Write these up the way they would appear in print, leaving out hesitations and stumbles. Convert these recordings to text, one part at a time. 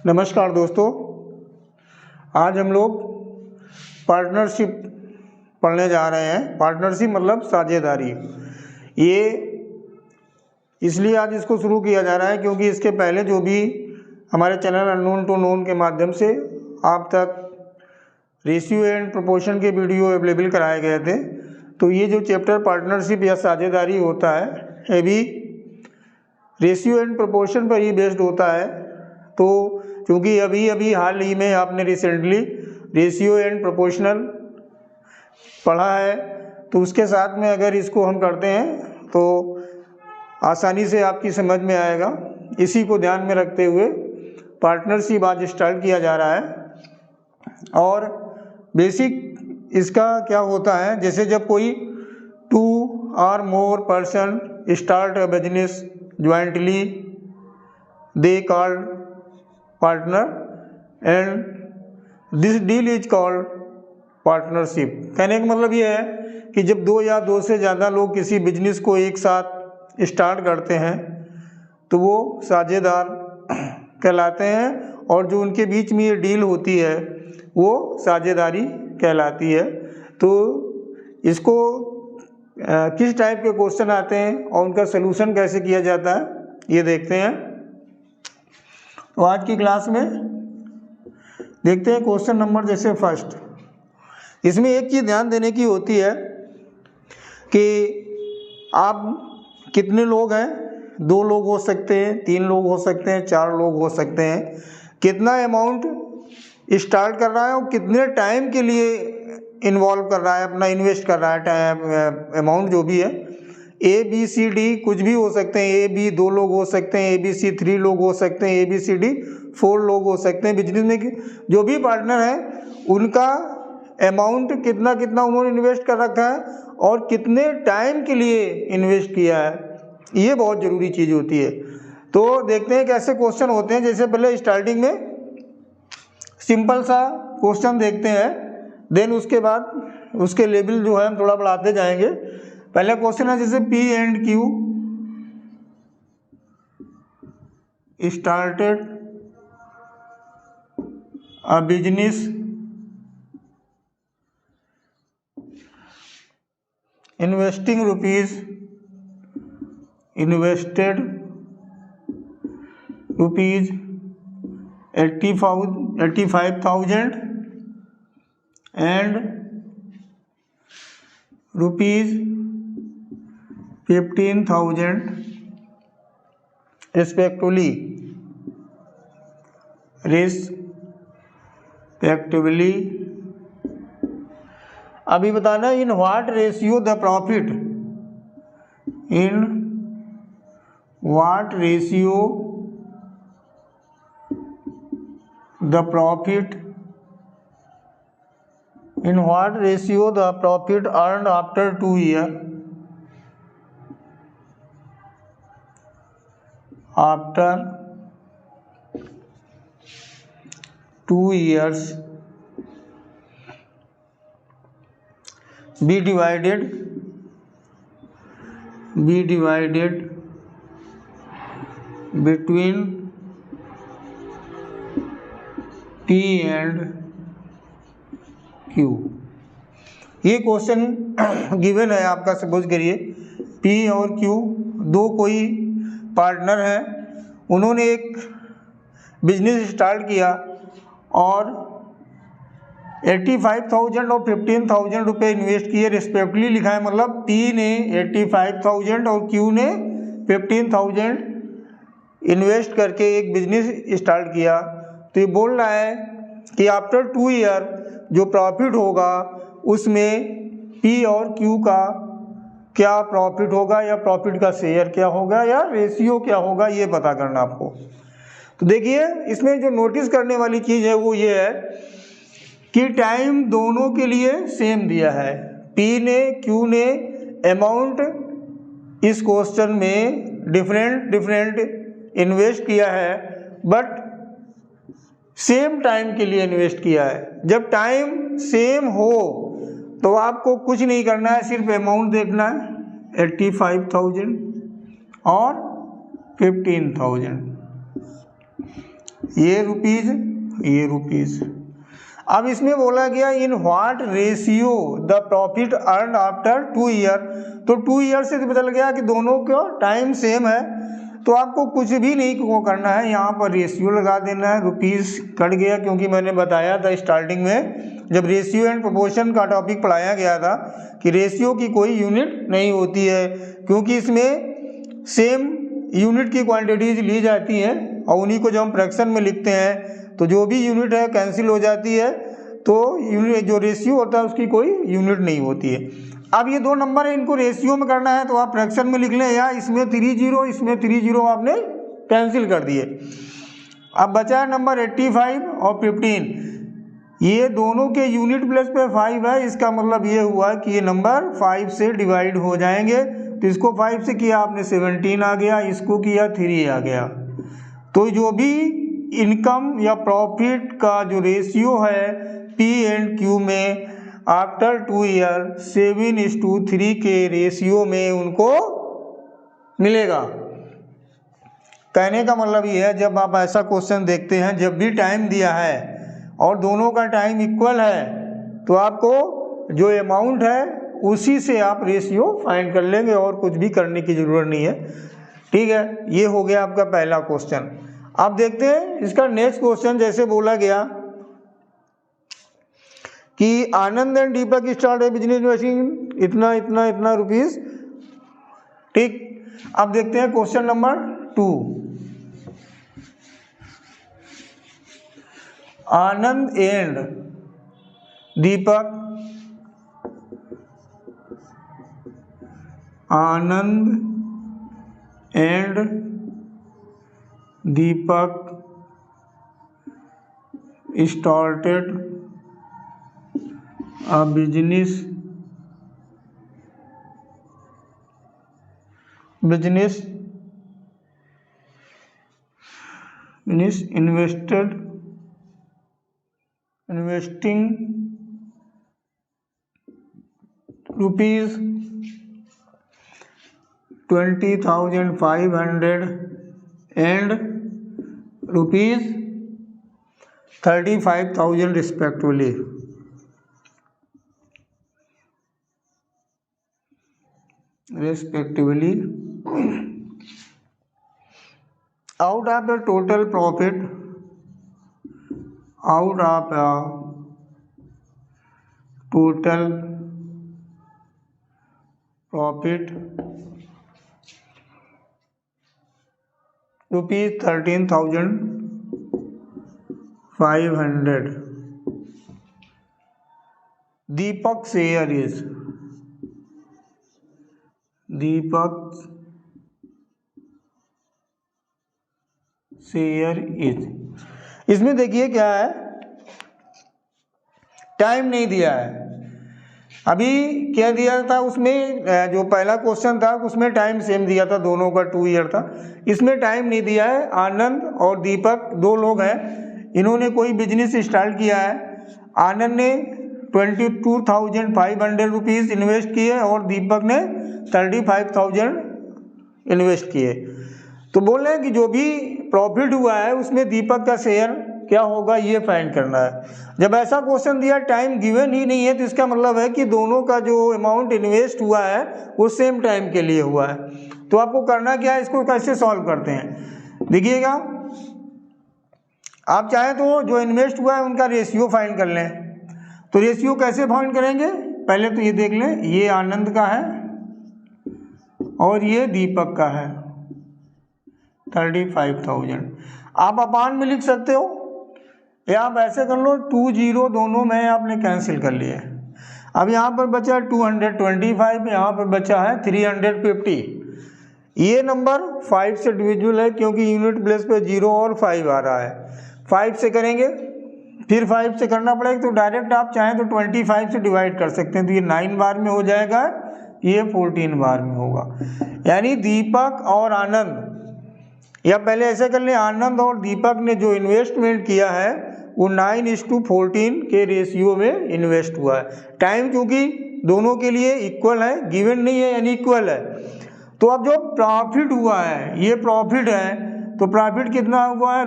नमस्कार दोस्तों, आज हम लोग पार्टनरशिप पढ़ने जा रहे हैं। पार्टनरशिप मतलब साझेदारी। ये इसलिए आज इसको शुरू किया जा रहा है क्योंकि इसके पहले जो भी हमारे चैनल अननोन टू नोन के माध्यम से आप तक रेशियो एंड प्रोपोर्शन के वीडियो अवेलेबल कराए गए थे, तो ये जो चैप्टर पार्टनरशिप या साझेदारी होता है ये भी रेशियो एंड प्रोपोर्शन पर ही बेस्ड होता है। तो क्योंकि अभी हाल ही में आपने रिसेंटली रेशियो एंड प्रोपोर्शनल पढ़ा है, तो उसके साथ में अगर इसको हम करते हैं तो आसानी से आपकी समझ में आएगा। इसी को ध्यान में रखते हुए पार्टनरशिप आज स्टार्ट किया जा रहा है। और बेसिक इसका क्या होता है, जैसे जब कोई 2 or more person start a business jointly, they called partner and this deal is called partnership। कहने का मतलब ये है कि जब 2 या 2 से ज़्यादा लोग किसी बिजनेस को एक साथ स्टार्ट करते हैं तो वो साझेदार कहलाते हैं, और जो उनके बीच में ये डील होती है वो साझेदारी कहलाती है। तो इसको किस टाइप के क्वेश्चन आते हैं और उनका सलूशन कैसे किया जाता है ये देखते हैं। तो आज की क्लास में देखते हैं क्वेश्चन नंबर जैसे फर्स्ट। इसमें एक चीज़ ध्यान देने की होती है कि आप कितने लोग हैं, 2 लोग हो सकते हैं, 3 लोग हो सकते हैं, 4 लोग हो सकते हैं, कितना अमाउंट स्टार्ट कर रहा है और कितने टाइम के लिए इन्वॉल्व कर रहा है, अपना इन्वेस्ट कर रहा है टाइम अमाउंट जो भी है। ABCD कुछ भी हो सकते हैं, AB 2 लोग हो सकते हैं, ABC 3 लोग हो सकते हैं, ABCD 4 लोग हो सकते हैं। बिजनेस में जो भी पार्टनर है उनका अमाउंट कितना कितना उन्होंने इन्वेस्ट कर रखा है और कितने टाइम के लिए इन्वेस्ट किया है, ये बहुत ज़रूरी चीज़ होती है। तो देखते हैं कैसे क्वेश्चन होते हैं। जैसे पहले स्टार्टिंग में सिंपल सा क्वेश्चन देखते हैं, देन उसके बाद उसके लेवल जो है हम थोड़ा बढ़ाते जाएंगे। पहला क्वेश्चन है जैसे P and Q started a business invested rupees 85,000 and rupees 15,000 respectively अभी बताना in what ratio the profit, in what ratio the profit, in what ratio the profit earned after 2 years, after 2 years be divided between P and Q। ये question given है आपका। Suppose करिए P और Q 2 कोई partner हैं, उन्होंने एक business start किया और 85,000 और 15,000 रुपये इन्वेस्ट किए रिस्पेक्टिवली लिखा है। मतलब P ने 85,000 और Q ने 15,000 इन्वेस्ट करके एक बिजनेस स्टार्ट किया। तो ये बोल रहा है कि आफ्टर 2 year जो प्रॉफिट होगा उसमें P और Q का क्या प्रॉफिट होगा या प्रॉफिट का शेयर क्या होगा या रेशियो क्या होगा, ये पता करना आपको। तो देखिए इसमें जो नोटिस करने वाली चीज़ है वो ये है कि टाइम दोनों के लिए सेम दिया है। P ने Q ने अमाउंट इस क्वेश्चन में डिफरेंट इन्वेस्ट किया है, बट सेम टाइम के लिए इन्वेस्ट किया है। जब टाइम सेम हो तो आपको कुछ नहीं करना है, सिर्फ अमाउंट देखना है 85,000 और 15,000। ये रुपीज़, ये रुपीज़। अब इसमें बोला गया in what ratio the profit earn after 2 year, तो 2 ईयर से पता चल गया कि दोनों का टाइम सेम है, तो आपको कुछ भी नहीं को करना है, यहाँ पर रेशियो लगा देना है। रुपीज़ कट गया क्योंकि मैंने बताया था स्टार्टिंग में जब रेशियो एंड प्रोपोर्शन का टॉपिक पढ़ाया गया था कि रेशियो की कोई यूनिट नहीं होती है, क्योंकि इसमें सेम यूनिट की क्वांटिटीज ली जाती हैं और उन्हीं को जब हम फ्रैक्शन में लिखते हैं तो जो भी यूनिट है कैंसिल हो जाती है, तो यूनिट जो रेशियो होता है उसकी कोई यूनिट नहीं होती है। अब ये 2 नंबर है, इनको रेशियो में करना है तो आप फ्रैक्शन में लिख लें, या इसमें 3 जीरो इसमें 3 जीरो आपने कैंसिल कर दिए। अब बचा है नंबर 85 और 15, ये दोनों के यूनिट प्लेस पे 5 है, इसका मतलब ये हुआ कि ये नंबर 5 से डिवाइड हो जाएंगे, तो इसको 5 से किया आपने 17 आ गया, इसको किया 3 आ गया। तो जो भी इनकम या प्रॉफिट का जो रेशियो है पी एंड क्यू में आफ्टर 2 ईयर 7:3 के रेशियो में उनको मिलेगा। कहने का मतलब ये है जब आप ऐसा क्वेश्चन देखते हैं, जब भी टाइम दिया है और दोनों का टाइम इक्वल है, तो आपको जो अमाउंट है उसी से आप रेशियो फाइंड कर लेंगे और कुछ भी करने की ज़रूरत नहीं है। ठीक है, ये हो गया आपका पहला क्वेश्चन। अब देखते हैं इसका नेक्स्ट क्वेश्चन। जैसे बोला गया कि आनंद एंड दीपक स्टार्ट है बिजनेस इन्वेस्टिंग इतना इतना इतना रुपीस। ठीक, अब देखते हैं question number 2। Anand and Deepak started a business investing rupees 20,500 and rupees 35,000 respectively. Out of the total profit, rupees 13,500. Deepak's share is इसमें देखिए क्या है, टाइम नहीं दिया है। अभी क्या दिया था उसमें, जो पहला क्वेश्चन था उसमें टाइम सेम दिया था, दोनों का 2 ईयर था। इसमें टाइम नहीं दिया है। आनंद और दीपक 2 लोग हैं, इन्होंने कोई बिजनेस स्टार्ट किया है। आनंद ने 22,500 रुपीज़ इन्वेस्ट किए और दीपक ने 35,000 इन्वेस्ट किए। तो बोल रहे हैं कि जो भी प्रॉफिट हुआ है उसमें दीपक का शेयर क्या होगा ये फाइंड करना है। जब ऐसा क्वेश्चन दिया, टाइम गिवन ही नहीं है, तो इसका मतलब है कि दोनों का जो अमाउंट इन्वेस्ट हुआ है वो सेम टाइम के लिए हुआ है। तो आपको करना क्या है, इसको कैसे सॉल्व करते हैं देखिएगा। आप चाहें तो जो इन्वेस्ट हुआ है उनका रेशियो फाइंड कर लें। तो रेशियो कैसे फाइंड करेंगे, पहले तो ये देख लें, ये आनंद का है और ये दीपक का है 35,000। आप अपान में लिख सकते हो या आप ऐसे कर लो, 2 जीरो दोनों में आपने कैंसिल कर लिए। अब यहाँ पर बचा 225, यहाँ पर बचा है 350। ये नंबर 5 से डिविजिबल है क्योंकि यूनिट प्लेस पे 0 और 5 आ रहा है। 5 से करेंगे, फिर 5 से करना पड़ेगा, तो डायरेक्ट आप चाहें तो 25 से डिवाइड कर सकते हैं, तो ये 9 बार में हो जाएगा, ये 14 बार में होगा। यानी दीपक और आनंद, या पहले ऐसे कर लें, आनंद और दीपक ने जो इन्वेस्टमेंट किया है वो 9:14 के रेशियो में इन्वेस्ट हुआ है। टाइम क्योंकि दोनों के लिए इक्वल है, गिवन नहीं है यानी इक्वल है। तो अब जो प्रॉफिट हुआ है ये प्रॉफिट है, तो प्रॉफिट कितना हुआ है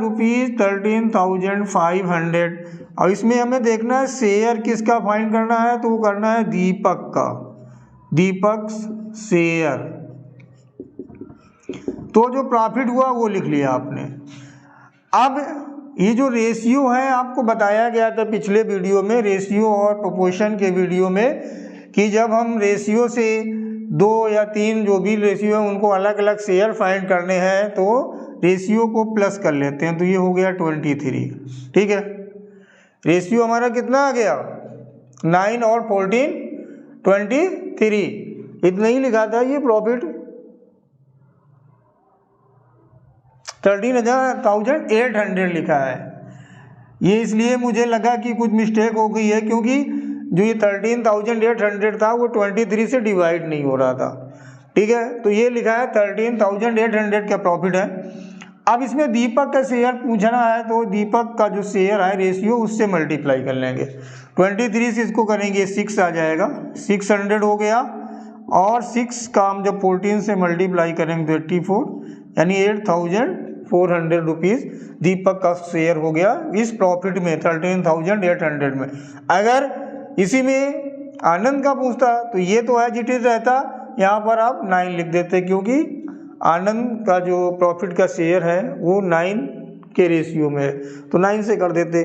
₹13,500। और इसमें हमें देखना है शेयर किसका फाइंड करना है, तो वो करना है दीपक का, दीपक शेयर। तो जो प्रॉफिट हुआ वो लिख लिया आपने। अब ये जो रेशियो है आपको बताया गया था पिछले वीडियो में, रेशियो और प्रोपोर्शन के वीडियो में, कि जब हम रेशियो से 2 या 3 जो भी रेशियो है उनको अलग अलग शेयर फाइंड करने हैं तो रेशियो को प्लस कर लेते हैं। तो ये हो गया 23, ठीक है। रेशियो हमारा कितना आ गया 9 और 14 23, इतना ही लिखा था। ये प्रॉफिट 13,800 लिखा है। ये इसलिए मुझे लगा कि कुछ मिस्टेक हो गई है, क्योंकि जो ये 13,800 था वो 23 से डिवाइड नहीं हो रहा था, ठीक है। तो ये लिखा है 13,800 का प्रॉफिट है। अब इसमें दीपक का शेयर पूछना है, तो दीपक का जो शेयर है रेशियो उससे मल्टीप्लाई कर लेंगे। 23 से इसको करेंगे 6 आ जाएगा, 600 हो गया। और 6 का हम जब 14 से मल्टीप्लाई करेंगे तो 84, यानी 8,400 रुपीज़ दीपक का शेयर हो गया इस प्रॉफिट में 13,800 में। अगर इसी में आनंद का पूछता तो ये तो एज इट इज रहता, यहाँ पर आप 9 लिख देते, क्योंकि आनंद का जो प्रॉफिट का शेयर है वो 9 के रेशियो में है, तो 9 से कर देते।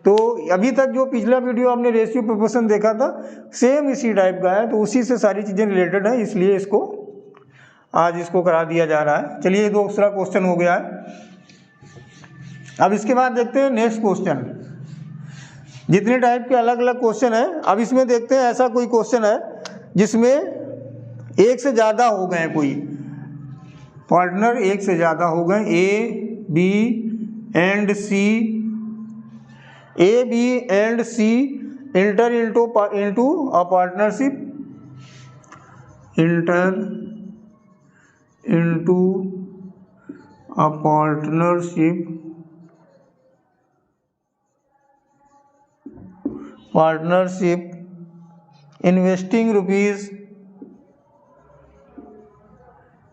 तो अभी तक जो पिछला वीडियो आपने रेशियो प्रोपोर्शन देखा था सेम इसी टाइप का है, तो उसी से सारी चीज़ें रिलेटेड है, इसलिए इसको आज इसको करा दिया जा रहा है। चलिए दूसरा क्वेश्चन हो गया है। अब इसके बाद देखते हैं नेक्स्ट क्वेश्चन। जितने टाइप के अलग अलग क्वेश्चन है, अब इसमें देखते हैं ऐसा कोई क्वेश्चन है जिसमें एक से ज़्यादा हो गए, कोई पार्टनर एक से ज़्यादा हो गए, A B and C enter into a partnership, enter into a partnership investing rupees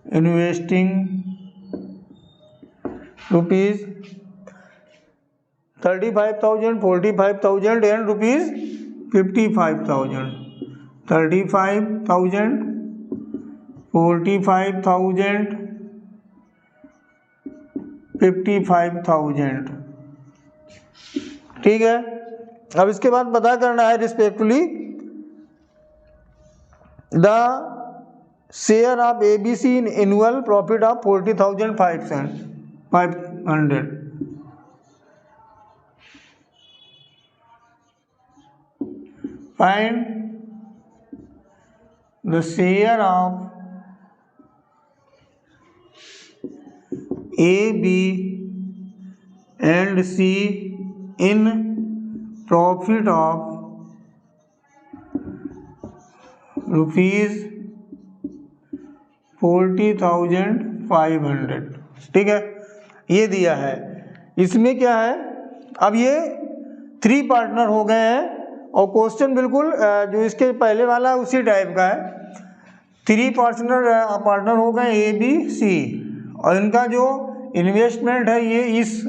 35,000, 45,000 and rupees 55,000, 35,000, 45,000, 55,000, ठीक है। अब इसके बाद पता करना है respectfully the share of ABC in annual profit of 40,500। Find the share of AB and C in profit of ₹40,500, ठीक है। ये दिया है। इसमें क्या है, अब ये 3 पार्टनर हो गए हैं और क्वेश्चन बिल्कुल जो इसके पहले वाला है उसी टाइप का है। 3 पार्टनर हो गए A B C, और इनका जो इन्वेस्टमेंट है ये इस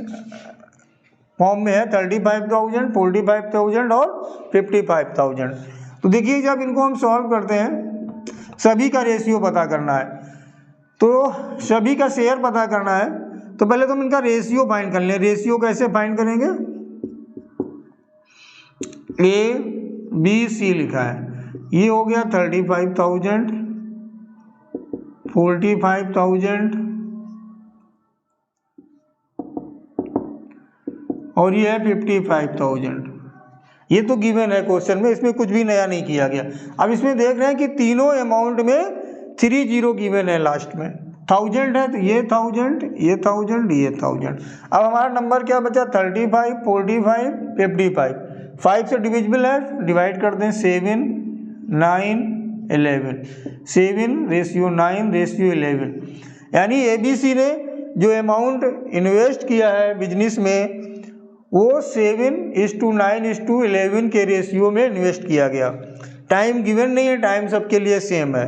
फॉर्म में है 35,000, 45,000 और 55,000। तो देखिए जब इनको हम सॉल्व करते हैं, सभी का रेशियो पता करना है, तो सभी का शेयर पता करना है, तो पहले तो हम इनका रेशियो फाइंड कर लें। रेशियो कैसे फाइंड करेंगे, ABC लिखा है, ये हो गया 35,000, 45,000 और ये है 55,000। ये तो गिवन है क्वेश्चन में, इसमें कुछ भी नया नहीं किया गया। अब इसमें देख रहे हैं कि तीनों अमाउंट में 30 गिवन है लास्ट में। 1000 है तो ये 1000, ये 1000, ये 1000। अब हमारा नंबर क्या बचा 35, 45, 55। 5 से डिविजिबल है, डिवाइड कर दें 7, 9, 11। 7:9 रेशियो 11, यानी ABC ने जो अमाउंट इन्वेस्ट किया है बिजनेस में वो 7:9:11 के रेशियो में इन्वेस्ट किया गया। टाइम गिवन नहीं है, टाइम सबके लिए सेम है।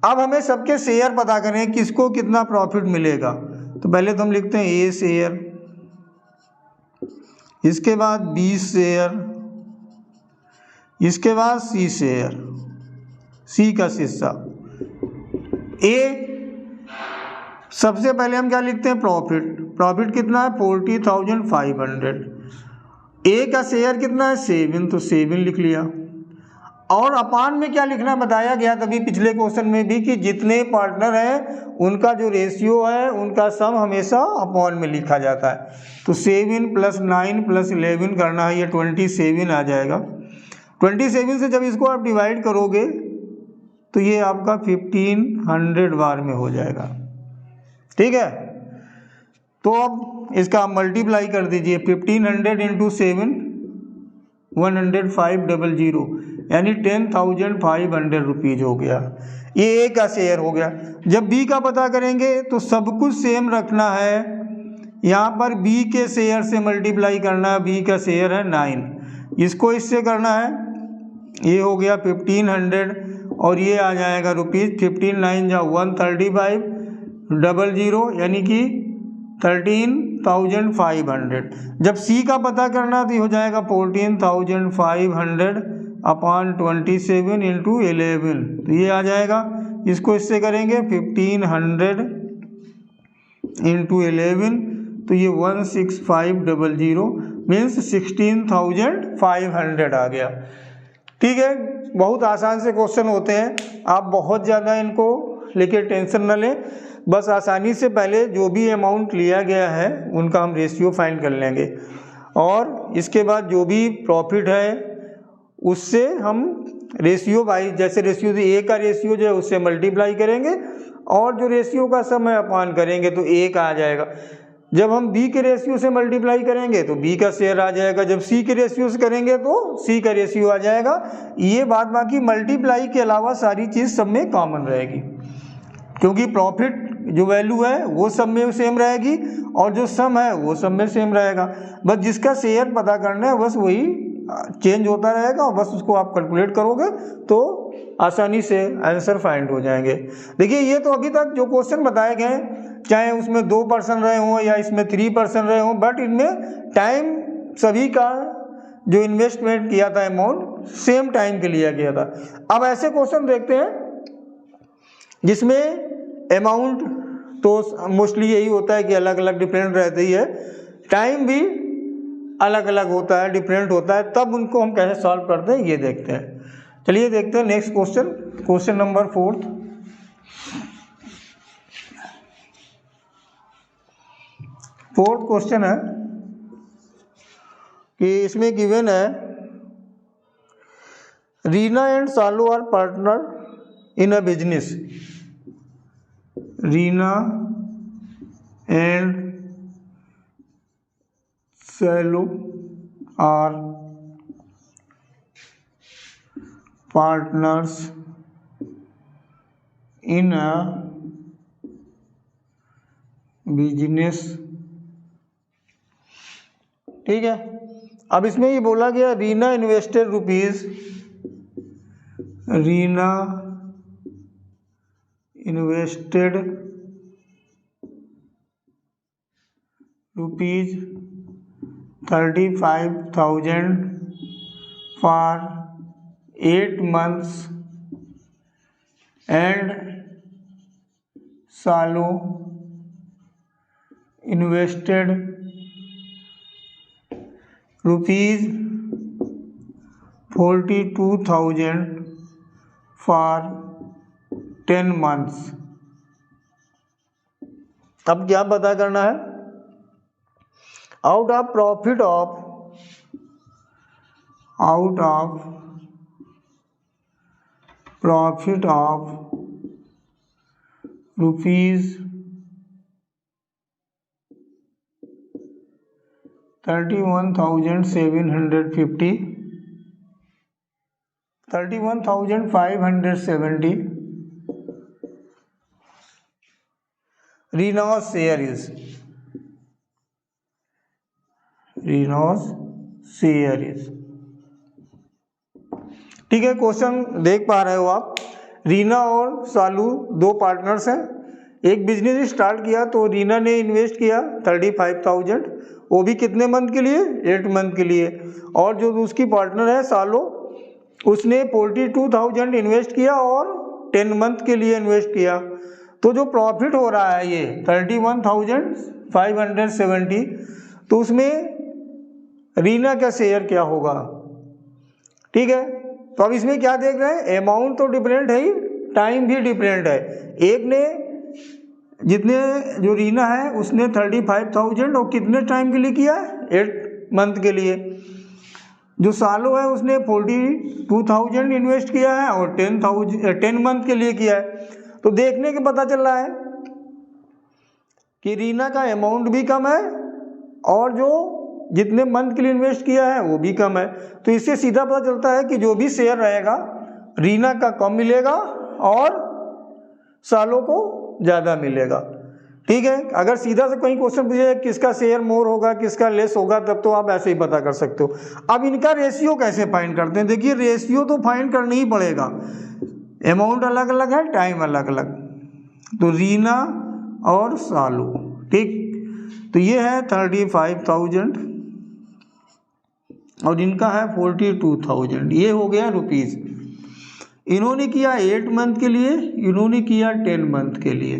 अब हमें सबके शेयर पता करें किसको कितना प्रॉफिट मिलेगा। तो पहले तो हम लिखते हैं ए शेयर, इसके बाद बी शेयर, इसके बाद सी शेयर, सी का हिस्सा। ए सबसे पहले हम क्या लिखते हैं, प्रॉफिट। प्रॉफिट कितना है 40,500। ए का शेयर कितना है 7, तो 7 लिख लिया। और अपान में क्या लिखना बताया गया तभी पिछले क्वेश्चन में भी कि जितने पार्टनर हैं उनका जो रेशियो है उनका सम हमेशा अपॉन में लिखा जाता है। तो 7 + 9 + 11 करना है, ये 27 आ जाएगा। 27 से जब इसको आप डिवाइड करोगे तो ये आपका 1500 बार में हो जाएगा। ठीक है, तो अब इसका आप मल्टीप्लाई कर दीजिए। 1500 × 7 10500, यानी 10,500 रुपीज़ हो गया। ये ए का शेयर हो गया। जब बी का पता करेंगे तो सब कुछ सेम रखना है। यहाँ पर बी के शेयर से मल्टीप्लाई करना है। बी का शेयर है 9, इसको इससे करना है। ये हो गया 1500 और ये आ जाएगा रुपीज़। 15 9 जा 13500, यानी कि 13,500। जब सी का पता करना तो हो जाएगा 14,500 अपॉन 27 × 11, तो ये आ जाएगा। इसको इससे करेंगे 1500 × 11, तो ये 16500 मीन्स 16,500 आ गया। ठीक है, बहुत आसान से क्वेश्चन होते हैं, आप बहुत ज़्यादा इनको लेके टेंशन न लें। बस आसानी से पहले जो भी अमाउंट लिया गया है उनका हम रेशियो फाइंड कर लेंगे और इसके बाद जो भी प्रॉफिट है उससे हम रेशियो बाई, जैसे रेशियो ए का रेशियो जो है उससे मल्टीप्लाई करेंगे और जो रेशियो का सम है अपॉन करेंगे तो ए का आ जाएगा। जब हम बी के रेशियो से मल्टीप्लाई करेंगे तो बी का शेयर आ जाएगा। जब सी के रेशियो से करेंगे तो सी का रेशियो आ जाएगा। ये बात बाकी मल्टीप्लाई के अलावा सारी चीज़ सब में कॉमन रहेगी, क्योंकि प्रॉफिट जो वैल्यू है वो सब में सेम रहेगी और जो सम है वो सब में सेम रहेगा। बस जिसका शेयर पता करना है बस वही चेंज होता रहेगा और बस उसको आप कैलकुलेट करोगे तो आसानी से आंसर फाइंड हो जाएंगे। देखिए, ये तो अभी तक जो क्वेश्चन बताए गए चाहे उसमें 2% रहे हों या इसमें 3% रहे हों, बट इनमें टाइम सभी का जो इन्वेस्टमेंट किया था अमाउंट सेम टाइम के लिया गया था। अब ऐसे क्वेश्चन देखते हैं जिसमें अमाउंट तो मोस्टली यही होता है कि अलग अलग डिफरेंट रहती है, टाइम भी अलग अलग होता है, डिफरेंट होता है, तब उनको हम कैसे सॉल्व करते हैं ये देखते हैं। चलिए देखते हैं next question, question number 4। Fourth question है कि इसमें गिवन है Reena and Salu are partner in a business. Reena and Salu are partners in a business. ठीक है, अब इसमें ये बोला गया Reena invested rupees, Reena invested rupees 35,000 for 8 months and Salu invested rupees 42,000 for 10 months। अब क्या पता करना है, out of profit of rupees 31,750, 31,570 Rena's share is, ठीक है। क्वेश्चन देख पा रहे हो आप, रीना और सालू दो पार्टनर्स हैं, एक बिजनेस स्टार्ट किया तो रीना ने इन्वेस्ट किया 35,000, वो भी कितने मंथ के लिए, 8 मंथ के लिए। और जो उसकी पार्टनर है सालो, उसने 42,000 इन्वेस्ट किया और 10 मंथ के लिए इन्वेस्ट किया। तो जो प्रॉफिट हो रहा है ये 31,570, तो उसमें रीना का शेयर क्या होगा, ठीक है। तो अब इसमें क्या देख रहे हैं, अमाउंट तो डिफरेंट है ही, टाइम भी डिफरेंट है। एक ने जितने जो रीना है उसने 35,000 और कितने टाइम के लिए किया, 8 मंथ के लिए। जो सालो है उसने 42,000 इन्वेस्ट किया है और 10 मंथ के लिए किया है। तो देखने के पता चल रहा है कि रीना का अमाउंट भी कम है और जो जितने मंथ के लिए इन्वेस्ट किया है वो भी कम है। तो इससे सीधा पता चलता है कि जो भी शेयर रहेगा रीना का कम मिलेगा और सालों को ज़्यादा मिलेगा, ठीक है। अगर सीधा से कोई क्वेश्चन पूछे किसका शेयर मोर होगा किसका लेस होगा, तब तो आप ऐसे ही पता कर सकते हो। अब इनका रेशियो कैसे फाइंड करते हैं, देखिए रेशियो तो फाइंड करना ही पड़ेगा, अमाउंट अलग अलग है, टाइम अलग अलग। तो रीना और सालो, ठीक। तो ये है 35,000 और इनका है 42,000, ये हो गया रुपीज़। इन्होंने किया 8 मंथ के लिए, इन्होंने किया 10 मंथ के लिए,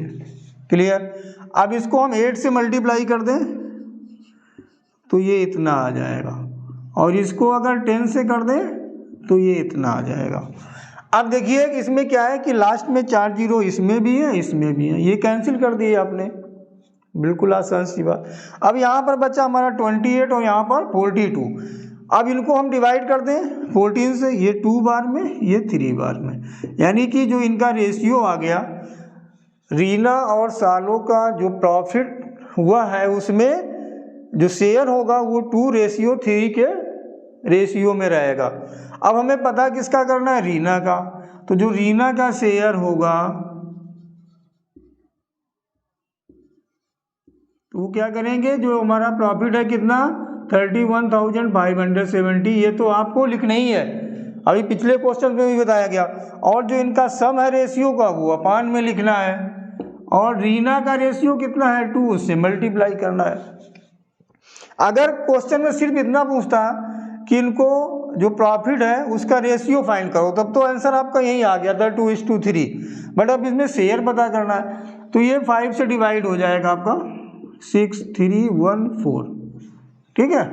क्लियर। अब इसको हम 8 से मल्टीप्लाई कर दें तो ये इतना आ जाएगा, और इसको अगर 10 से कर दें तो ये इतना आ जाएगा। अब देखिए इसमें क्या है कि लास्ट में 4 जीरो इसमें भी है इसमें भी है, ये कैंसिल कर दिए आपने, बिल्कुल आसान सी बात। अब यहाँ पर बचा हमारा 28 और यहाँ पर 42। अब इनको हम डिवाइड कर दें 14 से, ये 2 बार में ये 3 बार में, यानी कि जो इनका रेशियो आ गया रीना और सालों का जो प्रॉफिट हुआ है उसमें जो शेयर होगा वो 2:3 के रेशियो में रहेगा। अब हमें पता किसका करना है, रीना का। तो जो रीना का शेयर होगा तो वो क्या करेंगे, जो हमारा प्रॉफिट है कितना 31,570, ये तो आपको लिखना ही है, अभी पिछले क्वेश्चन में भी बताया गया। और जो इनका सम है रेशियो का वो अपान में लिखना है, और रीना का रेशियो कितना है 2, उससे मल्टीप्लाई करना है। अगर क्वेश्चन में सिर्फ इतना पूछता कि इनको जो प्रॉफिट है उसका रेशियो फाइंड करो, तब तो आंसर आपका यही आ गया था 2:3। बट अब इसमें शेयर पता करना है, तो ये 5 से डिवाइड हो जाएगा आपका 6314, ठीक है।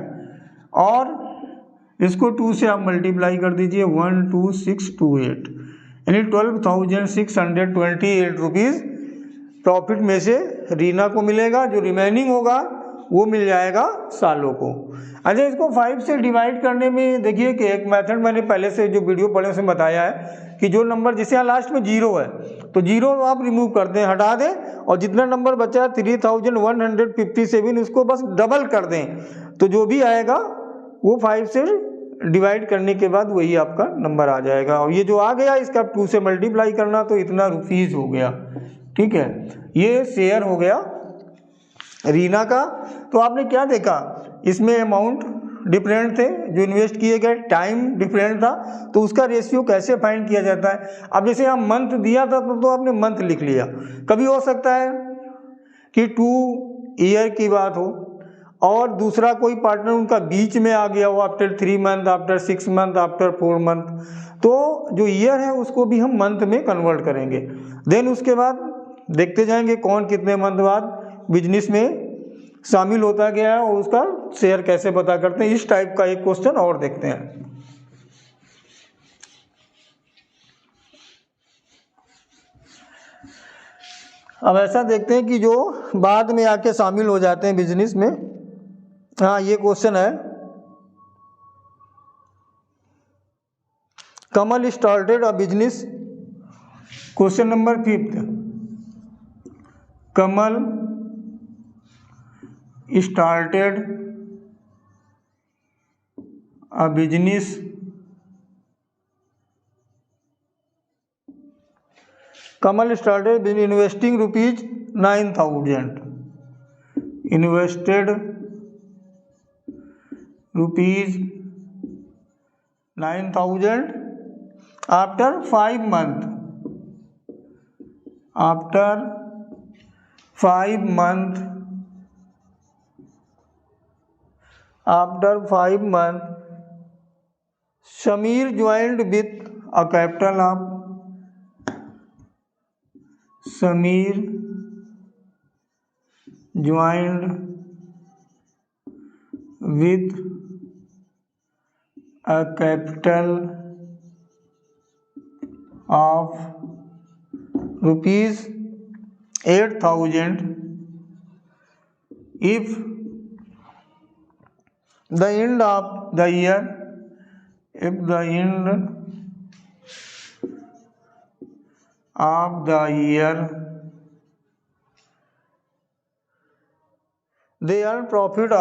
और इसको 2 से आप मल्टीप्लाई कर दीजिए 12628, यानी 12,628 रुपीज़ प्रॉफिट में से रीना को मिलेगा। जो रिमेनिंग होगा वो मिल जाएगा सालों को। अच्छा, इसको 5 से डिवाइड करने में देखिए कि एक मेथड मैंने पहले से जो वीडियो पढ़े उसमें बताया है कि जो नंबर जिसे यहाँ लास्ट में 0 है तो 0 आप रिमूव कर दें, हटा दें, और जितना नंबर बचा 3157 उसको बस डबल कर दें, तो जो भी आएगा वो 5 से डिवाइड करने के बाद वही आपका नंबर आ जाएगा। और ये जो आ गया इसका 2 से मल्टीप्लाई करना, तो इतना रुपीज़ हो गया, ठीक है। ये शेयर हो गया रीना का। तो आपने क्या देखा, इसमें अमाउंट डिफरेंट थे जो इन्वेस्ट किए गए, टाइम डिफरेंट था, तो उसका रेशियो कैसे फाइंड किया जाता है। अब जैसे यहाँ मंथ दिया था तो आपने मंथ लिख लिया, कभी हो सकता है कि 2 ईयर की बात हो और दूसरा कोई पार्टनर उनका बीच में आ गया हो, after 3 month, after 6 month, after 4 month, तो जो ईयर है उसको भी हम मंथ में कन्वर्ट करेंगे। देन उसके बाद देखते जाएंगे कौन कितने मंथ बाद बिजनेस में शामिल होता गया है और उसका शेयर कैसे पता करते हैं। इस टाइप का एक क्वेश्चन और देखते हैं। अब ऐसा देखते हैं कि जो बाद में आके शामिल हो जाते हैं बिजनेस में। हाँ, ये क्वेश्चन है, Kamal started a business, question number 5, Kamal started a business Kamal started investing rupees 9,000, invested rupees 9,000 after 5 months, after 5 months, after 5 months, Sameer joined with a capital of Sameer joined with a capital of rupees 8,000 if the end of the year, if the end of the year they earn profit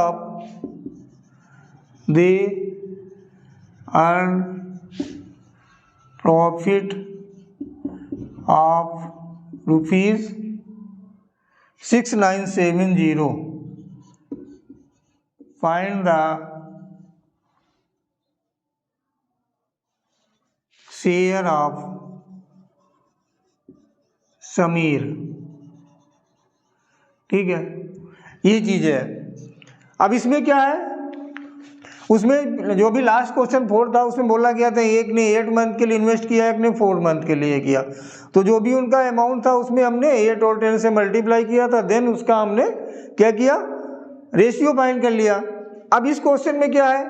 of rupees 6970. Find the share of Sameer. ठीक है, ये चीज़ है। अब इसमें क्या है, उसमें जो भी लास्ट क्वेश्चन 4 था उसमें बोला गया था एक ने 8 मंथ के लिए इन्वेस्ट किया, एक ने 4 मंथ के लिए किया। तो जो भी उनका अमाउंट था उसमें हमने 8 और 10 से मल्टीप्लाई किया था, देन उसका हमने क्या किया, रेशियो फाइंड कर लिया। अब इस क्वेश्चन में क्या है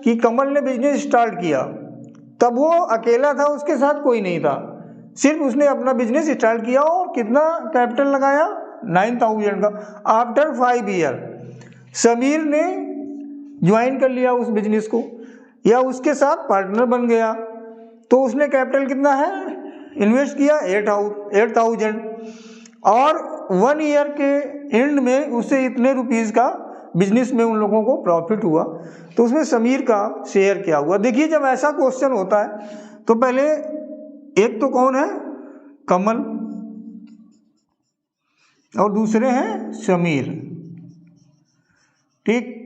कि कमल ने बिजनेस स्टार्ट किया, तब वो अकेला था, उसके साथ कोई नहीं था, सिर्फ उसने अपना बिजनेस स्टार्ट किया और कितना कैपिटल लगाया, 9,000 का। आफ्टर 5 ईयर समीर ने ज्वाइन कर लिया उस बिजनेस को या उसके साथ पार्टनर बन गया, तो उसने कैपिटल कितना है इन्वेस्ट किया 8,000 और 1 ईयर के एंड में उससे इतने रुपीस का बिजनेस में उन लोगों को प्रॉफिट हुआ। तो उसमें समीर का शेयर क्या हुआ। देखिए जब ऐसा क्वेश्चन होता है तो पहले एक तो कौन है, कमल, और दूसरे हैं समीर। ठीक,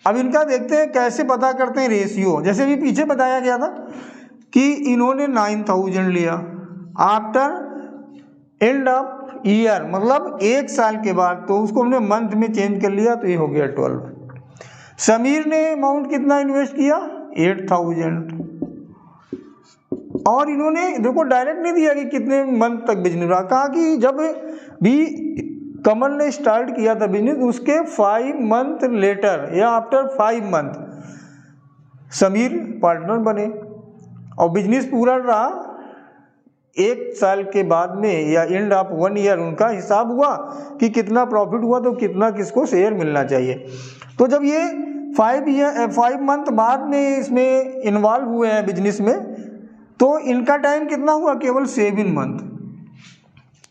अब इनका देखते हैं कैसे पता करते हैं रेशियो। जैसे भी पीछे बताया गया था कि इन्होंने 9,000 लिया आफ्टर एंड ऑफ ईयर, मतलब 1 साल के बाद, तो उसको हमने मंथ में चेंज कर लिया तो ये हो गया 12। समीर ने अमाउंट कितना इन्वेस्ट किया 8,000 और इन्होंने देखो डायरेक्ट नहीं दिया कि कितने मंथ तक बिजनेस रहा, कहा कि जब भी कमल ने स्टार्ट किया था बिजनेस उसके 5 मंथ लेटर या आफ्टर 5 मंथ समीर पार्टनर बने और बिजनेस पूरा रहा 1 साल के बाद में या एंड ऑफ 1 ईयर उनका हिसाब हुआ कि कितना प्रॉफिट हुआ तो कितना किसको शेयर मिलना चाहिए। तो जब ये 5 मंथ बाद में इसमें इन्वॉल्व हुए हैं बिजनेस में, तो इनका टाइम कितना हुआ, केवल 7 मंथ।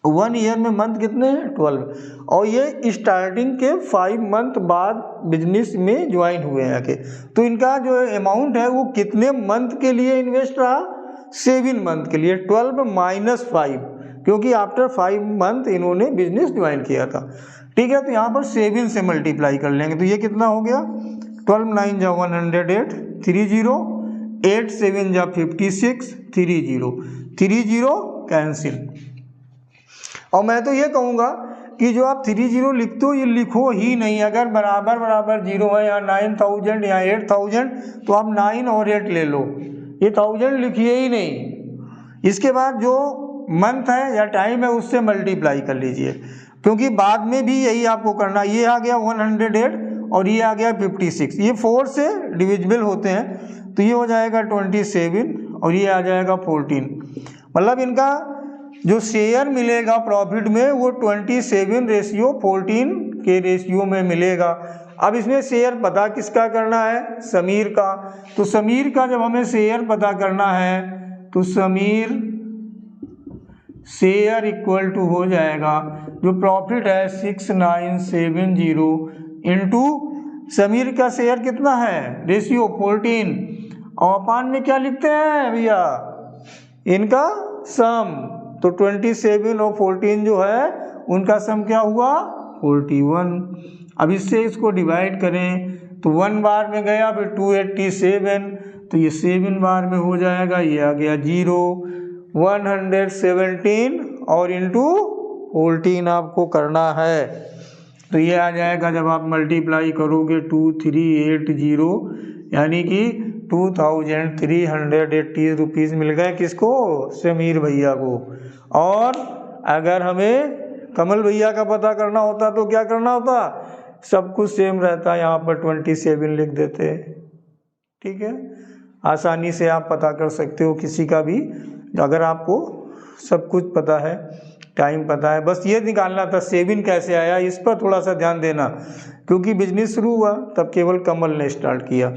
1 ईयर में मंथ कितने हैं 12, और ये स्टार्टिंग के 5 मंथ बाद बिजनेस में ज्वाइन हुए हैं के। तो इनका जो अमाउंट है वो कितने मंथ के लिए इन्वेस्ट रहा, 7 मंथ के लिए। 12 - 5 क्योंकि आफ्टर 5 मंथ इन्होंने बिजनेस ज्वाइन किया था। ठीक है, तो यहाँ पर 7 से मल्टीप्लाई कर लेंगे तो ये कितना हो गया, 12 - 9 = 108, 30, 8 - 7 = 56, 30 कैंसिल। और मैं तो ये कहूँगा कि जो आप 30 लिखते हो ये लिखो ही नहीं, अगर बराबर बराबर जीरो है या 9,000 या 8,000 तो आप 9 और 8 ले लो, ये 1000 लिखिए ही नहीं। इसके बाद जो मंथ है या टाइम है उससे मल्टीप्लाई कर लीजिए, क्योंकि बाद में भी यही आपको करना। ये आ गया 108 और ये आ गया 56, ये 4 से डिविजिबल होते हैं तो ये हो जाएगा 27 और ये आ जाएगा 14। मतलब इनका जो शेयर मिलेगा प्रॉफिट में वो 27:14 के रेशियो में मिलेगा। अब इसमें शेयर पता किसका करना है, समीर का। तो समीर का जब हमें शेयर पता करना है तो समीर शेयर इक्वल टू हो जाएगा, जो प्रॉफिट है 6970 इंटू समीर का शेयर कितना है रेशियो 14, और अपान में क्या लिखते हैं भैया इनका सम। तो 27 और 14 जो है उनका सम क्या हुआ 41। अब इससे इसको डिवाइड करें तो 1 बार में गया, फिर 287 तो ये 7 बार में हो जाएगा, ये आ गया 0, 117 और इंटू 14 आपको करना है तो ये आ जाएगा, जब आप मल्टीप्लाई करोगे 2380, यानी कि 2380 रुपीज़ मिल गए किसको, समीर भैया को। और अगर हमें कमल भैया का पता करना होता तो क्या करना होता, सब कुछ सेम रहता, यहाँ पर 27 लिख देते। ठीक है, आसानी से आप पता कर सकते हो किसी का भी, अगर आपको सब कुछ पता है, टाइम पता है। बस ये निकालना था सेविंग कैसे आया, इस पर थोड़ा सा ध्यान देना, क्योंकि बिजनेस शुरू हुआ तब केवल कमल ने स्टार्ट किया,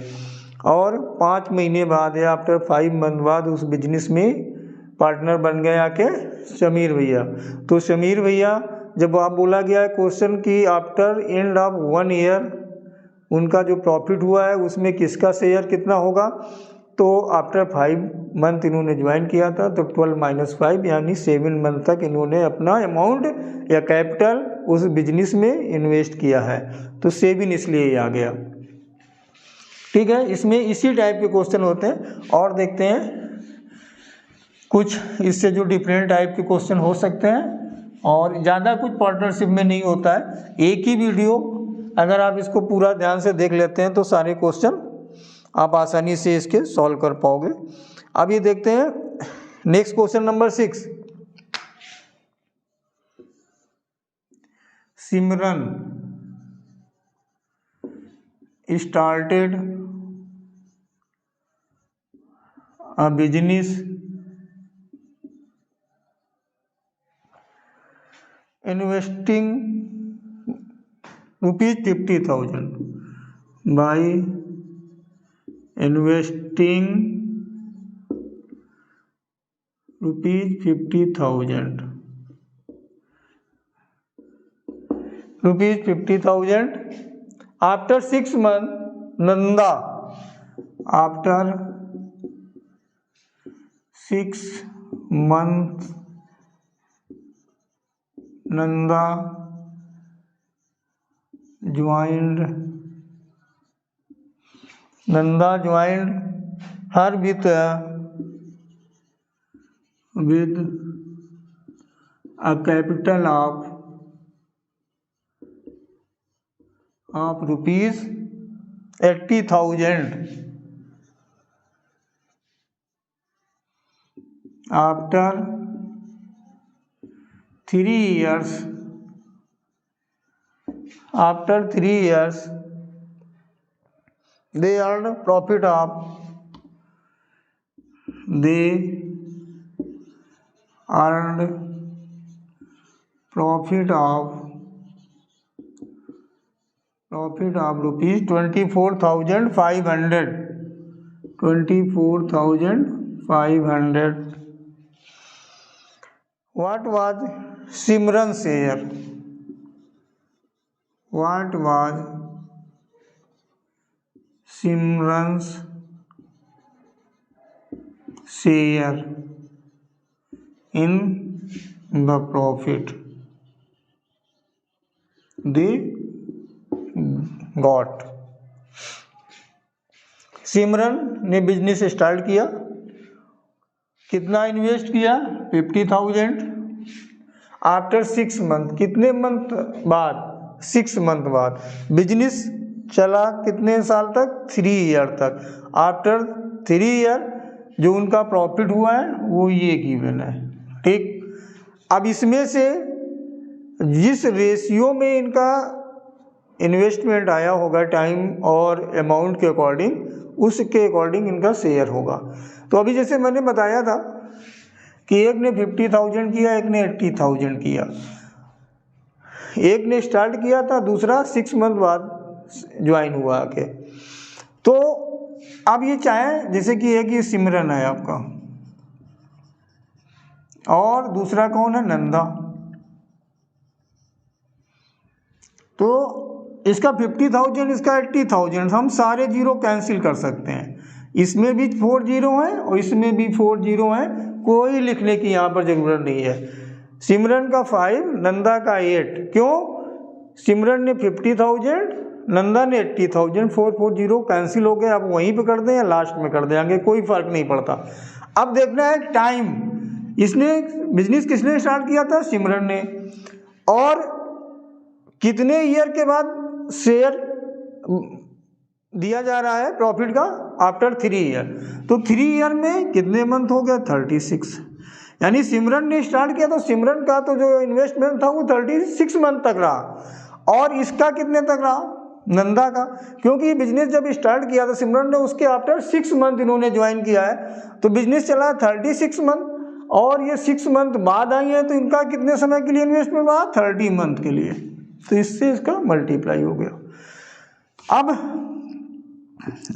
और 5 महीने बाद या आफ्टर 5 मंथ बाद उस बिजनेस में पार्टनर बन गए आके समीर भैया। तो समीर भैया जब आप बोला गया है क्वेश्चन की आफ्टर एंड ऑफ 1 ईयर उनका जो प्रॉफिट हुआ है उसमें किसका शेयर कितना होगा, तो आफ्टर 5 मंथ इन्होंने ज्वाइन किया था, तो 12 - 5 यानी 7 मंथ तक इन्होंने अपना अमाउंट या कैपिटल उस बिजनेस में इन्वेस्ट किया है, तो 7 इसलिए आ गया। ठीक है, इसमें इसी टाइप के क्वेश्चन होते हैं। और देखते हैं कुछ इससे जो डिफरेंट टाइप के क्वेश्चन हो सकते हैं, और ज़्यादा कुछ पार्टनरशिप में नहीं होता है। एक ही वीडियो अगर आप इसको पूरा ध्यान से देख लेते हैं तो सारे क्वेश्चन आप आसानी से इसके सॉल्व कर पाओगे। अब ये देखते हैं next question number 6। Simran started a business investing ₹50,000 by investing ₹50,000 after 6 months Nanda, after 6 months Nanda joined her with a capital of ₹80,000 after 3 years they earned profit of ₹24,500. What was Simran's share? What was Simran's share in the profit they got? सिमरन ने business start किया, कितना invest किया, 50,000 after 6 month, कितने month बाद, 6 month बाद। Business चला कितने साल तक, 3 ईयर तक। आफ्टर 3 ईयर जो उनका प्रॉफिट हुआ है वो ये गिवन है। ठीक, अब इसमें से जिस रेशियो में इनका इन्वेस्टमेंट आया होगा टाइम और अमाउंट के अकॉर्डिंग, उसके अकॉर्डिंग इनका शेयर होगा। तो अभी जैसे मैंने बताया था कि एक ने 50,000 किया, एक ने 80,000 किया। एक ने स्टार्ट किया था, दूसरा 6 मंथ बाद ज्वाइन हुआ आके। तो अब ये चाहे जैसे कि एक ये सिमरन है आपका और दूसरा कौन है, नंदा। तो इसका 50,000, इसका 80,000, हम सारे जीरो कैंसिल कर सकते हैं। इसमें भी 4 जीरो हैं और इसमें भी 4 जीरो हैं, कोई लिखने की यहाँ पर ज़रूरत नहीं है। सिमरन का 5, नंदा का 8। क्यों, सिमरन ने 50,000, नंदा ने 80,000, 4 जीरो कैंसिल हो गए। आप वहीं पे कर दें या लास्ट में कर देंगे, कोई फर्क नहीं पड़ता। अब देखना है टाइम। इसने बिजनेस किसने स्टार्ट किया था, सिमरन ने। और कितने ईयर के बाद शेयर दिया जा रहा है प्रॉफिट का, आफ्टर 3 ईयर। तो 3 ईयर में कितने मंथ हो गया, 36। यानी सिमरन ने स्टार्ट किया तो सिमरन का तो जो इन्वेस्टमेंट था वो 36 मंथ तक रहा, और इसका कितने तक रहा, नंदा का। क्योंकि बिजनेस जब स्टार्ट किया तो सिमरन ने उसके आफ्टर 6 मंथ इन्होंने ज्वाइन किया है, तो बिजनेस चला 36 मंथ, और ये 6 मंथ बाद आई है, तो इनका कितने समय के लिए इन्वेस्टमेंट हुआ, 30 मंथ के लिए। तो इससे इसका मल्टीप्लाई हो गया। अब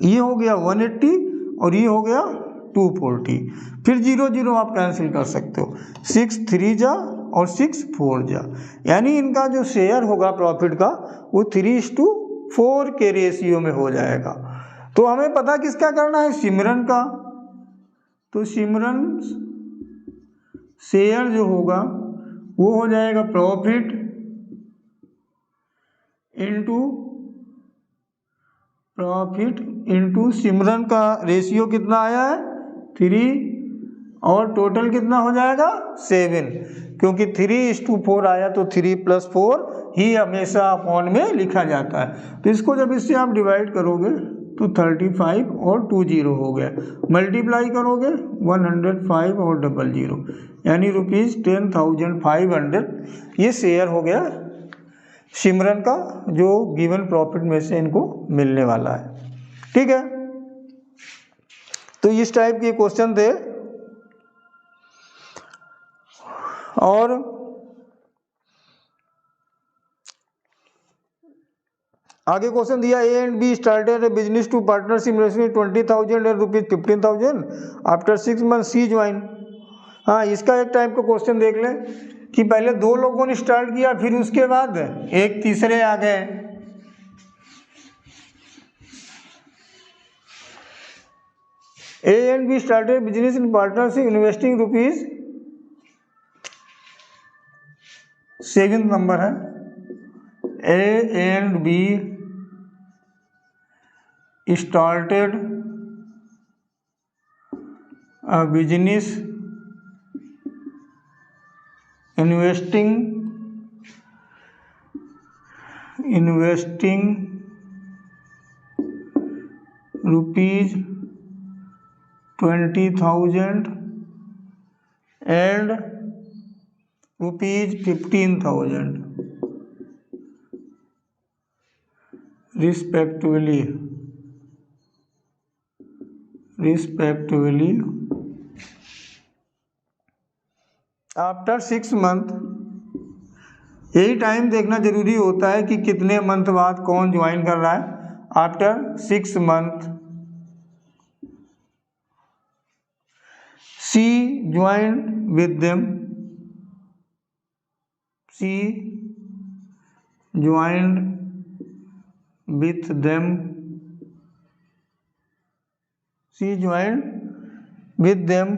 ये हो गया 180 और ये हो गया 240, फिर 0 0 आप कैंसिल कर सकते हो, 6 3 जा और 6 4 जा, यानी इनका जो शेयर होगा प्रॉफिट का वो 3:4 के रेशियो में हो जाएगा। तो हमें पता किसका करना है, सिमरन का। तो सिमरन शेयर जो होगा वो हो जाएगा प्रॉफिट इंटू सिमरन का रेशियो कितना आया है, 3, और टोटल कितना हो जाएगा 7, क्योंकि 3:4 आया तो 3 + 4 ही हमेशा अपॉन में लिखा जाता है। तो इसको जब इससे आप डिवाइड करोगे तो 35 और 20 हो गया, मल्टीप्लाई करोगे 105 और 00, यानी ₹10,500 ये शेयर हो गया सिमरन का, जो गिवन प्रॉफिट में से इनको मिलने वाला है। ठीक है, तो इस टाइप के क्वेश्चन थे। और आगे क्वेश्चन दिया, A and B started a business to partnership investment 20,000 and ₹15,000 after 6 months C join. हाँ, इसका एक टाइप का क्वेश्चन देख लें कि पहले 2 लोगों ने स्टार्ट किया, फिर उसके बाद एक तीसरे आ गए। A and B started business in partnership investing ₹7 number है, A and B started a business investing ₹20,000 and ₹15,000 respectively after 6 month. यही टाइम देखना जरूरी होता है कि कितने मंथ बाद कौन ज्वाइन कर रहा है। After 6 month she join with them, she joined with them, she joined with them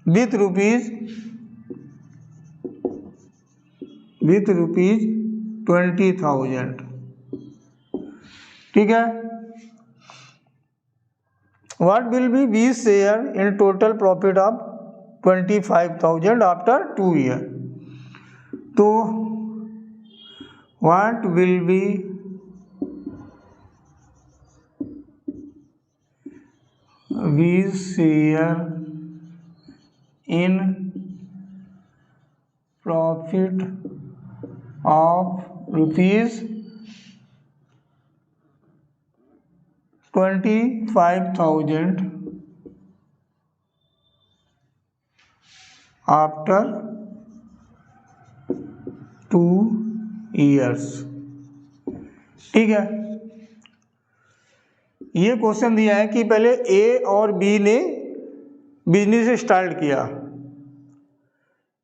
with rupees 20,000। ठीक है, what will be B's share in total profit of 25,000 after 2 years। तो what will be B's share in profit of ₹25,000 after 2 years। ठीक है, ये question दिया है कि पहले A और B ने बिजनेस स्टार्ट किया,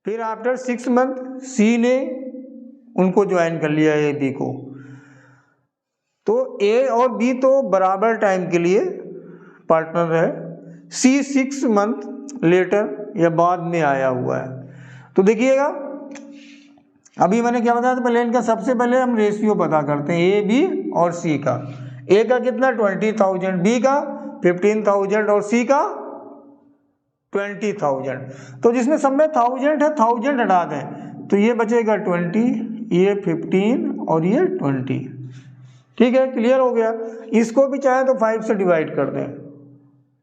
फिर आफ्टर 6 मंथ C ने उनको ज्वाइन कर लिया A B को। तो A और B तो बराबर टाइम के लिए पार्टनर है, C 6 मंथ लेटर या बाद में आया हुआ है। तो देखिएगा, अभी मैंने क्या बताया था, पहले इनका सबसे पहले हम रेशियो पता करते हैं A B और C का। A का कितना 20,000, B का 15,000 और C का 20,000। तो जिसमें सब में 1000 है 1000 हटा दें तो ये बचेगा 20, ये 15 और ये 20। ठीक है, क्लियर हो गया। इसको भी चाहे तो 5 से डिवाइड कर दें।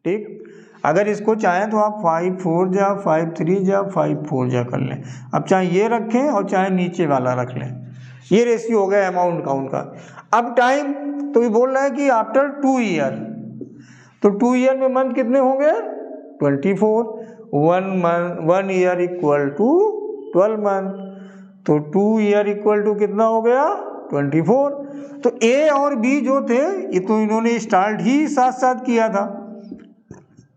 ठीक, अगर इसको चाहें तो आप 5 4 जा 5 3 जा 5 4 जा कर लें। अब चाहे ये रखें और चाहे नीचे वाला रख लें। ये रेशियो हो गया अमाउंट काउंट का। अब टाइम तो ये बोल रहा है कि आफ्टर 2 ईयर, तो 2 ईयर में मंथ कितने होंगे 24। 1 ईयर इक्वल टू 12 मंथ, तो 2 ईयर इक्वल टू कितना हो गया 24। तो ए और बी जो थे ये तो इन्होंने स्टार्ट ही साथ साथ किया था,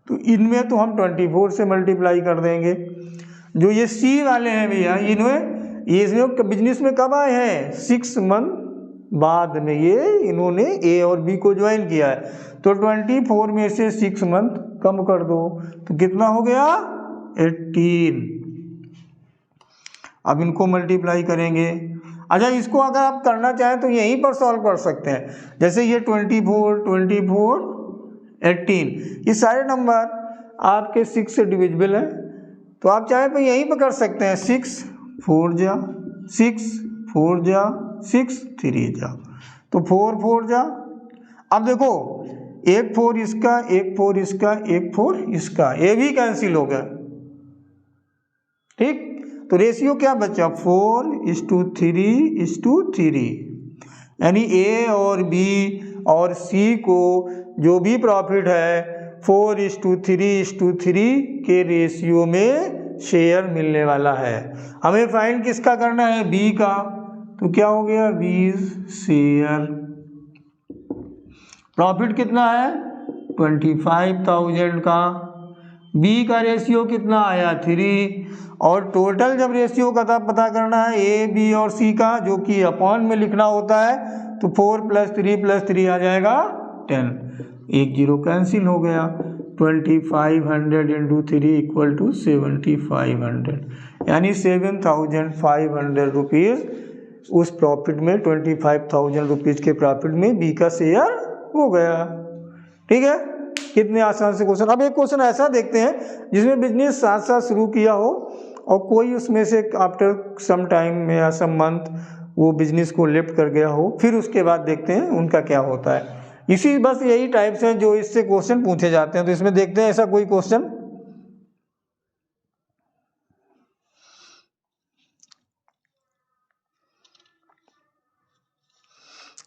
तो इनमें तो हम 24 से मल्टीप्लाई कर देंगे। जो ये सी वाले हैं भैया इसमें बिजनेस में कब आए हैं 6 मंथ बाद में ये इन्होंने ए और बी को ज्वाइन किया है। तो 24 में से 6 मंथ कम कर दो तो कितना हो गया 18। अब इनको मल्टीप्लाई करेंगे। अच्छा, इसको अगर आप करना चाहें तो यहीं पर सॉल्व कर सकते हैं। जैसे ये 24 24 18, ये सारे नंबर आपके 6 से डिविजिबल हैं, तो आप चाहें तो यहीं पर कर सकते हैं। 6 4 जा 6 4 जा 6 3 जा, तो 4 4 जा। अब देखो एक 4 इसका, एक 4 इसका, एक 4 इसका, ये भी कैंसिल हो गया। ठीक, तो रेशियो क्या बचा 4:3:3, यानी ए और बी और सी को जो भी प्रॉफिट है 4:3:3 के रेशियो में शेयर मिलने वाला है। हमें फाइंड किसका करना है बी का, तो क्या हो गया 20 शेयर। प्रॉफिट कितना है 25,000 का। बी का रेशियो कितना आया 3, और टोटल जब रेशियो का था पता करना है ए बी और सी का, जो कि अपॉन में लिखना होता है, तो 4 + 3 + 3 आ जाएगा 10। एक जीरो कैंसिल हो गया। 2500 × 3 = 7500, यानी 7500 रुपीज़ उस प्रॉफिट में 25,000 रुपीज़ के प्रॉफिट में बी का शेयर हो गया। ठीक है, कितने आसान से क्वेश्चन। अब एक क्वेश्चन ऐसा देखते हैं जिसमें बिजनेस साथ साथ शुरू किया हो और कोई उसमें से आफ्टर सम टाइम या सम मंथ वो बिजनेस को लेफ्ट कर गया हो, फिर उसके बाद देखते हैं उनका क्या होता है। इसी बस यही टाइप्स हैं जो इससे क्वेश्चन पूछे जाते हैं। तो इसमें देखते हैं ऐसा कोई क्वेश्चन।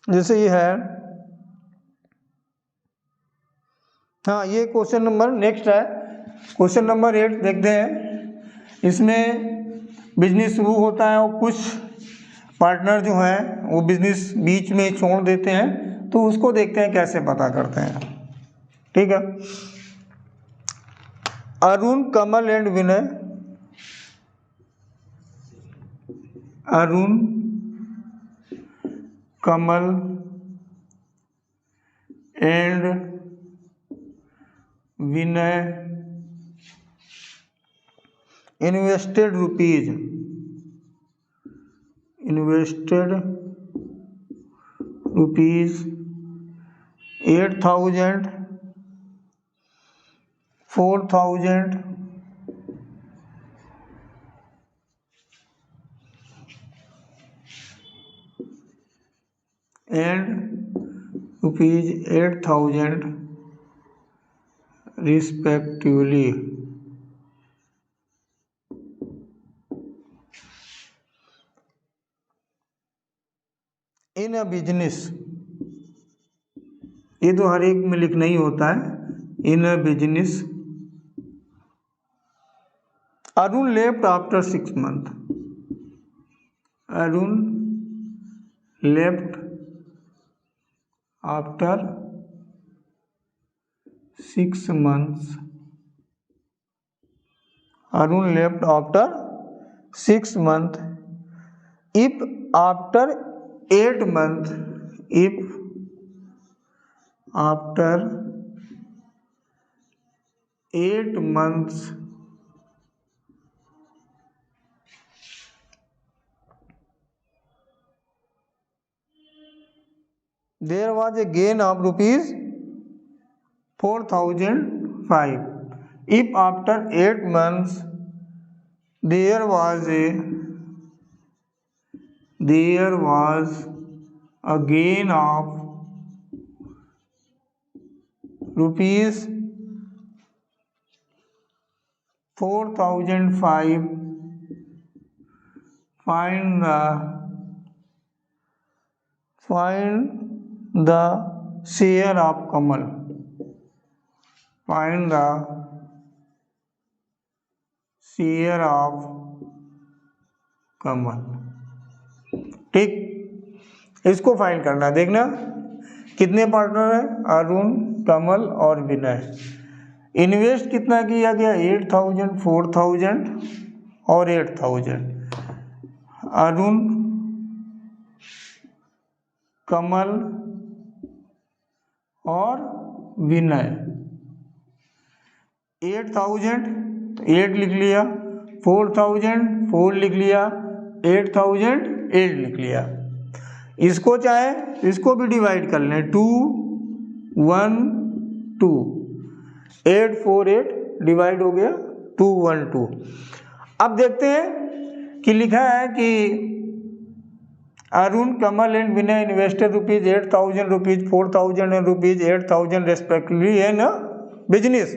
जैसे ये है, हाँ ये क्वेश्चन नंबर नेक्स्ट है, क्वेश्चन नंबर 8 देखते हैं। इसमें बिजनेस शुरू होता है और कुछ पार्टनर जो हैं वो बिजनेस बीच में छोड़ देते हैं, तो उसको देखते हैं कैसे पता करते हैं। ठीक है, Arun Kamal and Vinay, Arun Kamal and Vinay invested rupees 8,000, 4,000 and ₹8,000 respectively in a business। ये तो हर एक में लिखना ही होता है, in a business Arun left after 6 months, Arun left after 6 months, Arun left after 6 months, if after 8 months, if after 8 months there was a gain of ₹4,005, if after 8 months there was a gain of rupees 4005, find the share of Kamal. Find the share of कमल। ठीक, इसको find करना है। देखना कितने partner है, अरुण, कमल और विनय। Invest कितना किया गया, 8000, 4000 और 8000। अरुण, कमल और विनय। 8000 8 लिख लिया, 4000 4 लिख लिया, 8000 8 लिख लिया। इसको चाहे इसको भी डिवाइड कर लें, 2 1 2, 8 4 8 डिवाइड हो गया 2 1 2। अब देखते हैं कि लिखा है कि Arun, Kamal and Vinay invested rupees 8000 rupees, 4000 and rupees 8000 respectively in business.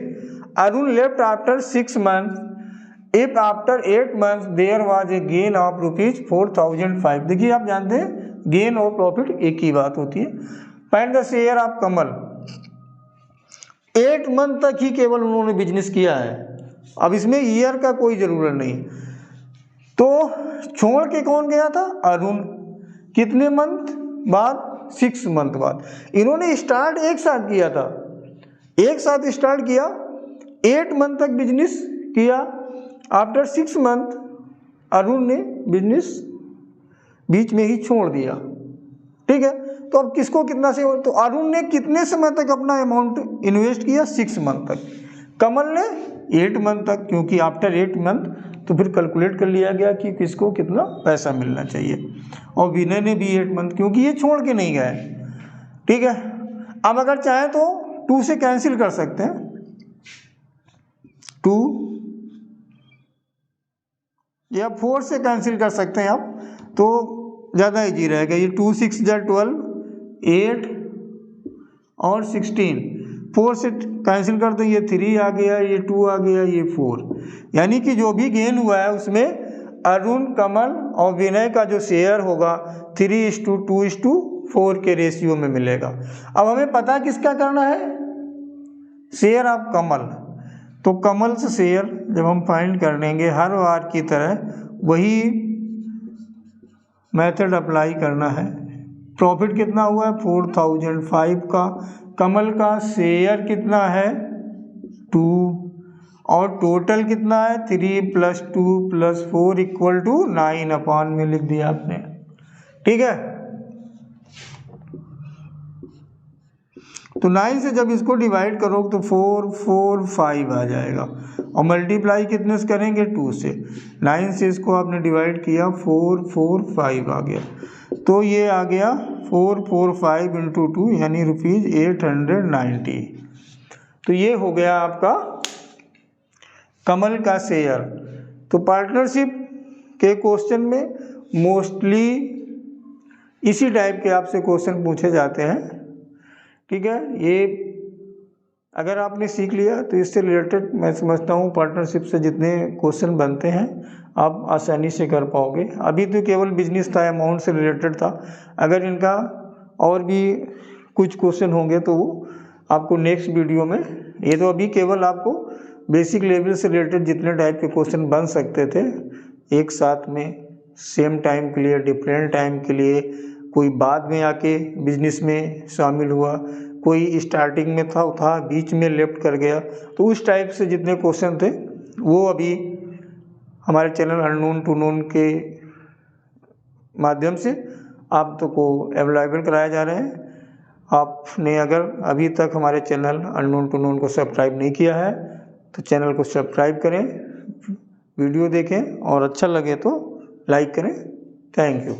Arun left after 6 months, if after 8 months there was a gain of rupees 4005। देखिए आप जानते हैं गेन और प्रॉफिट एक ही बात होती है। Find the share of Kamal. 8 month तक ही केवल उन्होंने बिजनेस किया है, अब इसमें ईयर का कोई जरूरत नहीं। तो छोड़ के कौन गया था, अरुण। कितने मंथ बाद, 6 मंथ बाद। इन्होंने स्टार्ट एक साथ किया था, एक साथ स्टार्ट किया, 8 मंथ तक बिजनेस किया। आफ्टर 6 मंथ अरुण ने बिजनेस बीच में ही छोड़ दिया। ठीक है, तो अब किसको कितना से, तो अरुण ने कितने समय तक अपना अमाउंट इन्वेस्ट किया, 6 मंथ तक। कमल ने 8 मंथ तक, क्योंकि आफ्टर 8 मंथ तो फिर कैलकुलेट कर लिया गया कि किसको कितना पैसा मिलना चाहिए। और विनय ने भी 8 मंथ, क्योंकि ये छोड़ के नहीं गए। ठीक है, अब अगर चाहे तो 2 से कैंसिल कर सकते हैं, 2 या 4 से कैंसिल कर सकते हैं आप, तो ज़्यादा ईजी रहेगा। ये 2 6 जा 12, 8 और 16, 4 से कैंसिल कर दो, ये 3 आ गया, ये 2 आ गया, ये 4। यानी कि जो भी गेन हुआ है उसमें अरुण, कमल और विनय का जो शेयर होगा 3:2:4 के रेशियो में मिलेगा। अब हमें पता किसका करना है, शेयर ऑफ कमल। तो कमल से शेयर जब हम फाइंड कर लेंगे, हर बार की तरह वही मेथड अप्लाई करना है। प्रॉफिट कितना हुआ है, 4005 का। कमल का शेयर कितना है, 2, और टोटल कितना है, 3 + 2 + 4 = 9 अपॉन में लिख दिया आपने। ठीक है, तो 9 से जब इसको डिवाइड करो तो 4 4 5 आ जाएगा, और मल्टीप्लाई कितने से करेंगे, 2 से। 9 से इसको आपने डिवाइड किया, 4 4 5 आ गया। तो ये आ गया 4 4 5 × 2 यानी ₹890। तो ये हो गया आपका कमल का शेयर। तो पार्टनरशिप के क्वेश्चन में मोस्टली इसी टाइप के आपसे क्वेश्चन पूछे जाते हैं। ठीक है, ये अगर आपने सीख लिया तो इससे रिलेटेड मैं समझता हूँ पार्टनरशिप से जितने क्वेश्चन बनते हैं आप आसानी से कर पाओगे। अभी तो केवल बिजनेस था, अमाउंट से रिलेटेड था। अगर इनका और भी कुछ क्वेश्चन होंगे तो वो आपको नेक्स्ट वीडियो में, ये तो अभी केवल आपको बेसिक लेवल से रिलेटेड जितने टाइप के क्वेश्चन बन सकते थे एक साथ में, सेम टाइम के लिए, डिफरेंट टाइम के लिए, कोई बाद में आके बिजनेस में शामिल हुआ, कोई स्टार्टिंग में था बीच में लेफ्ट कर गया, तो उस टाइप से जितने क्वेश्चन थे वो अभी हमारे चैनल अननोन टू नोन के माध्यम से आप तो को अवेलेबल कराए जा रहे हैं। आपने अगर अभी तक हमारे चैनल अननोन टू नोन को सब्सक्राइब नहीं किया है तो चैनल को सब्सक्राइब करें, वीडियो देखें और अच्छा लगे तो लाइक करें। Thank you.